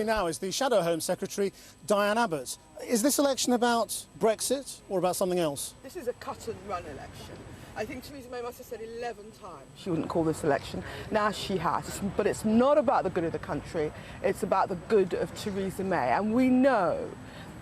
Now is the Shadow Home Secretary, Diane Abbott. Is this election about Brexit or about something else? This is a cut-and-run election. I think Theresa May must have said 11 times she wouldn't call this election. Now she has. But it's not about the good of the country. It's about the good of Theresa May. And we know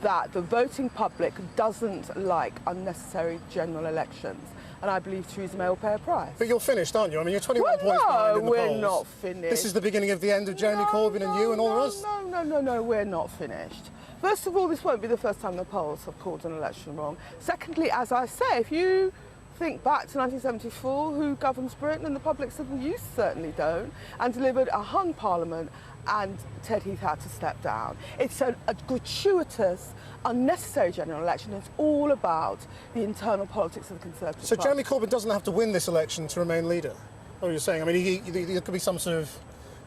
that the voting public doesn't like unnecessary general elections. And I believe Theresa May will pay a price. But you're finished, aren't you? I mean, you're 21 points behind in the polls. No, we're not finished. This is the beginning of the end of Jeremy Corbyn and you and all the rest? No, we're not finished. First of all, this won't be the first time the polls have called an election wrong. Secondly, as I say, if you think back to 1974, who governs Britain, and the public said, well, you certainly don't, and delivered a hung parliament, and Ted Heath had to step down. It's a gratuitous, unnecessary general election. It's all about the internal politics of the Conservative So Party. Jeremy Corbyn doesn't have to win this election to remain leader? What are you saying? I mean, there could be some sort of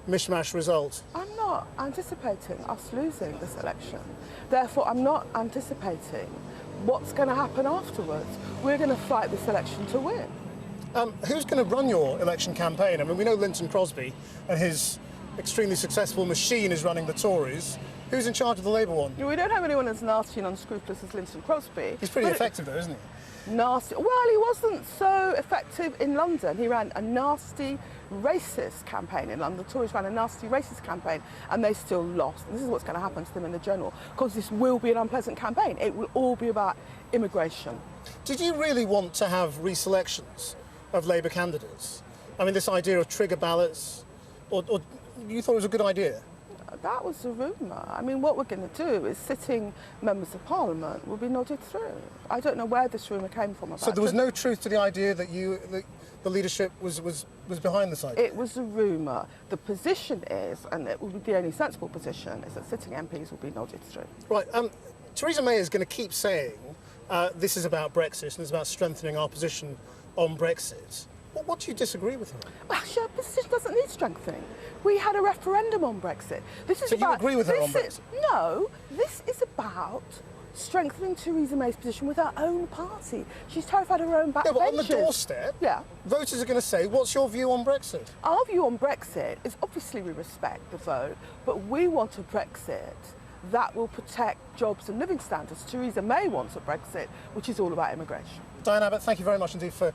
mishmash result. I'm not anticipating us losing this election. Therefore, I'm not anticipating what's going to happen afterwards. We're going to fight this election to win. Who's going to run your election campaign? I mean, we know Linton Crosby and his extremely successful machine is running the Tories. Who's in charge of the Labour one? We don't have anyone as nasty and unscrupulous as Linton Crosby. He's pretty effective though, isn't he? Nasty. Well, he wasn't so effective in London. He ran a nasty, racist campaign in London. The Tories ran a nasty, racist campaign, and they still lost. And this is what's going to happen to them in the general, because this will be an unpleasant campaign. It will all be about immigration. Did you really want to have reselections of Labour candidates? I mean, this idea of trigger ballots, or you thought it was a good idea? That was a rumour. I mean, what we're going to do is sitting members of Parliament will be nodded through. I don't know where this rumour came from. So there was no truth to the idea that the leadership was behind this idea? It was a rumour. The position is, and it would be the only sensible position, is that sitting MPs will be nodded through. Right. Theresa May is going to keep saying this is about Brexit and it's about strengthening our position on Brexit. Well, what do you disagree with her? Well, her position doesn't need strengthening. We had a referendum on Brexit. This is so about, you agree with her on Brexit? No, this is about strengthening Theresa May's position with her own party. She's terrified of her own backbenchers. Yeah, but on the doorstep, voters are going to say, what's your view on Brexit? Our view on Brexit is obviously we respect the vote, but we want a Brexit that will protect jobs and living standards. Theresa May wants a Brexit which is all about immigration. Diane Abbott, thank you very much indeed for